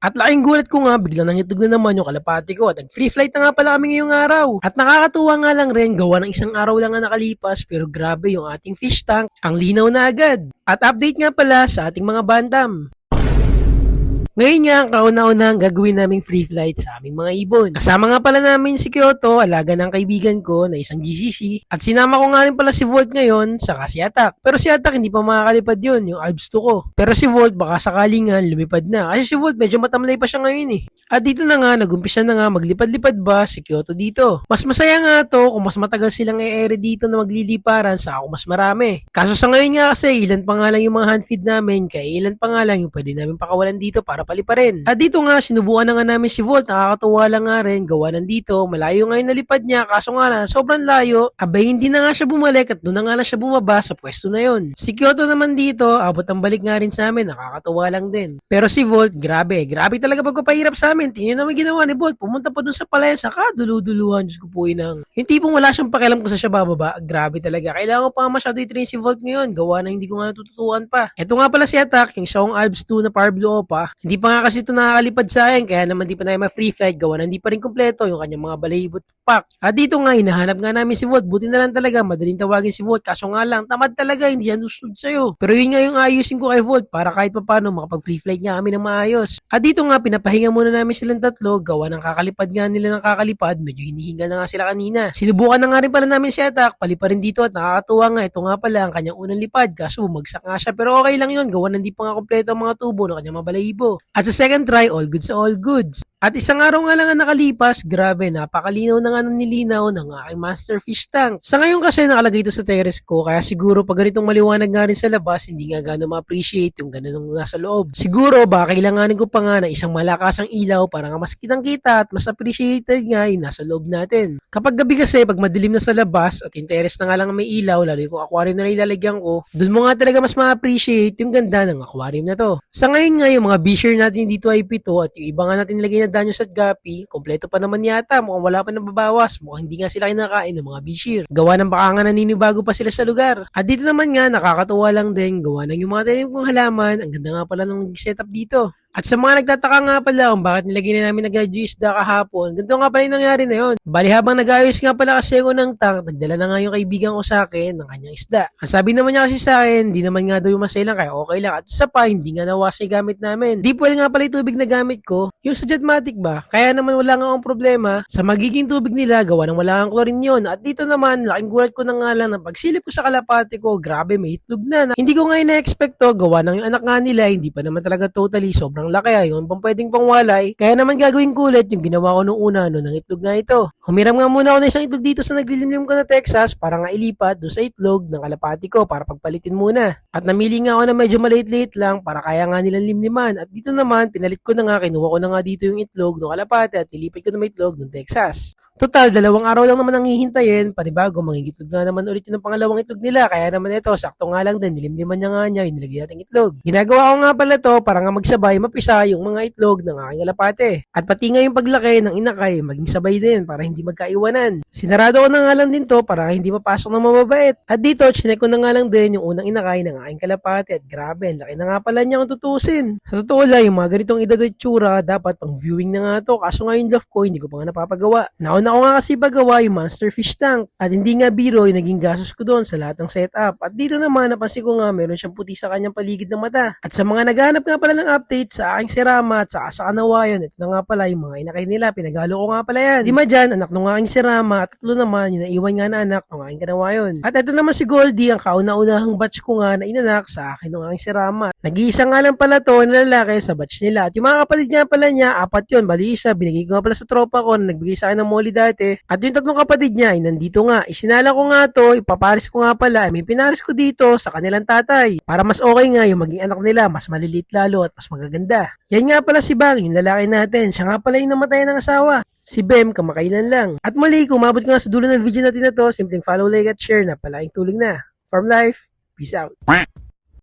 At laking gulat ko nga, biglang nangitog na naman yung kalapati ko at nag-free flight na nga pala kami ngayong araw. At nakakatuwa nga lang rin, gawa ng isang araw lang nga nakalipas pero grabe yung ating fish tank, ang linaw na agad. At update nga pala sa ating mga bantam. Ngayon nga ang kauna-unahang gagawin naming free flight sa aming mga ibon. Kasama nga pala namin si Kyoto, alaga ng kaibigan ko na isang GCC. At sinama ko nga rin pala si Volt ngayon, saka si Atak. Pero si Atak hindi pa makakalipad yun, yung Alps 2 ko. Pero si Volt baka sakaling nga lumipad na. Kasi si Volt medyo matamlay pa siya ngayon eh. At dito na nga, nagumpisa na nga maglipad-lipad ba si Kyoto dito. Mas masaya nga to kung mas matagal silang e-ere dito na magliliparan sa ako mas marami. Kaso sa ngayon nga kasi, ilan pa nga lang yung mga hand feed namin, kaya ilan pa nga lang yung pwede namin pakawalan dito para paliparin. At dito nga, sinubukan na nga namin si Volt, nakakatuwa lang nga rin, gawa nandito, malayo nga yung nalipad niya, kaso nga lang, sobrang layo, abay hindi na nga siya bumalik at doon na nga lang siya bumaba sa pwesto na yun. Si Kyoto naman dito, abot ang balik nga rin sa amin, nakakatuwa lang din. Pero si Volt, grabe talaga pagpapahirap sa amin. Tingnan naman ginawa ni Volt, pumunta pa doon sa palesa, dulu-duluhan, Diyos ko po inang. Yung tipong wala siyang pakialam kung sa siya bababa, grabe talaga. Kailangan ko pa masyado i-train si Volt ngayon, gawa na hindi ko nga natututuan pa. Ito nga pala si Attack, yung isang Alps 2 na Power Blue Opa, hindi pa nga kasi ito nakakalipad sa akin, kaya naman di pa na ma-free flight, gawa na hindi pa rin kompleto yung kanyang mga balahibot pack. At dito nga, hinahanap nga namin si Volt, buti na lang talaga, madaling tawagin si Volt, kaso nga lang, tamad talaga, hindi yan usod sa'yo. Pero yun nga yung ayusin ko kay Volt, para kahit pa paano makapag-free flight nga kami ng maayos. At dito nga, pinapahinga muna namin silang tatlo, gawa ng kakalipad nga nila ng kakalipad, medyo hinihinga na nga sila kanina. Sinubukan na nga rin pala namin si Attack, palipa rin dito at nakakatuwa nga, ito nga pala ang kanyang unang lipad, kaso bumagsak nga siya, pero okay lang yun, gawa na hindi pa nga kompleto ang mga tubo ng kanyang mga balahibo. At sa second try, all good sa all goods. At isang araw nga lang ang nakalipas, grabe, napakalinaw na nga ng nilinaw ng aking master fish tank. Sa ngayon kasi nakalagay ito sa terrace ko, kaya siguro pag ganitong maliwanag nga rin sa labas, hindi nga gano'n ma-appreciate yung ganun nasa loob. Siguro baka kailanganin ko pa nga na isang malakasang ilaw para nga mas kitang-kita at mas appreciated nga yung nasa loob natin. Kapag gabi kasi, pag madilim na sa labas at yung terrace na nga lang may ilaw, lalo yung aquarium na ilalagyan ko, dun mo nga talaga mas ma-appreciate yung ganda ng aquarium na to. Sa ngayon nga, yung mga beacher natin dito ay 7 at yung iba nga natin nilagay na Danyos at Gapi, kompleto pa naman yata, mukhang wala pa nababawas, mukhang hindi nga sila kinakain ng mga bishir. Gawa ng baka nga naninibago pa sila sa lugar. At dito naman nga, nakakatuwa lang din, gawa ng yung mga tanim kong halaman, ang ganda nga pala ng setup dito. At sa mga nagtataka nga pala kung bakit nilagay na namin nag-isda kahapon, ganito nga pala yung nangyari na yun. Bali habang nag-ayos nga pala kasi ako ng tank, nagdala na nga yung kaibigan ko sa akin ng kanyang isda. Ang sabi naman niya kasi sa akin, hindi naman nga daw yung masailang kaya okay lang. At isa pa, hindi nga nawas yung gamit namin. Di pwede nga pala yung tubig na gamit ko, yung sa Jetmatic ba? Kaya naman wala nga akong problema sa magiging tubig nila, gawa ng wala kang chlorine yun. At dito naman, laking gulat ko na nga lang na pagsilip ko sa kalapati ko, grabe may itlog na. Hindi ko nga ina-expect to, gawa ng yung anak nga nila, hindi pa naman talaga totally sobrang laki yung pang pwedeng pangwalay. Kaya naman gagawin kulit yung ginawa ko nung una ng itlog nga ito. Humiram nga muna ako ng isang itlog dito sa naglilimlim ko na Texas para nga ilipat doon sa itlog ng kalapati ko para pagpalitin muna. At namili nga ako na medyo maliit-liit lang para kaya nga nilang limliman. At dito naman, pinalit ko na nga, kinuha ko na nga dito yung itlog ng kalapati at nilipat ko na may itlog ng Texas. Total, 2 araw lang naman ang hihintayin, panibago, mangigitlog nga naman ulit yung pangalawang itlog nila, kaya naman ito, sakto nga lang din, nilimliman niya nga niya, yung nilagay natin itlog. Ginagawa ko nga pala to para nga magsabay, mapisa yung mga itlog ng aking alapate. At pati nga yung paglaki ng inakay, maging sabay din para hindi magkaiwanan. Sinarado ko na nga lang din to para hindi mapasok ng mababait. At dito, chinek ko na nga lang din yung unang inakay ng aking kalapate at grabe, laki na nga pala niya kung tutusin. Sa totoo lang, yung mga ganitong edad at tsura, dapat pang viewing na nga to, kaso nga yung love ko, hindi ko pa nga napapagawa. Nauna ko nga kasi pagawa yung monster fish tank at hindi nga biro yung naging gastos ko doon sa lahat ng setup. At dito naman napansin ko nga meron siyang puti sa kanyang paligid ng mata. At sa mga naghahanap nga pala ng update sa aking Serama at saka sa Kanawayon, ito na nga pala yung mga inakay nila, pinagalo ko nga pala yan. Di ma dyan, anak ng aking Serama at 3 naman yung naiwan nga na anak ng aking Kanawayon. At ito naman si Goldie, ang kauna-unahang batch ko nga na inanak sa akin ng aking Serama. Nag-iisa nga lang pala to na lalaki sa batch nila. At yung mga kapatid nga pala niya, 4 yun, bali isa, binigay ko nga pala sa tropa ko na nagbigay sa akin ng molly dati. At yung 3 kapatid niya ay nandito nga. Isinala ko nga to, ipaparis ko nga pala. May pinaris ko dito sa kanilang tatay. Para mas okay nga yung maging anak nila, mas maliliit lalo at mas magaganda. Yan nga pala si Bang, yung lalaki natin. Siya nga pala yung namatay ng asawa. Si Bem, kamakailan lang. At muli, kung umabot ko nga sa dulo ng video natin na to, simpleng follow, like at share na palaking tulong na. Farm Life, peace out.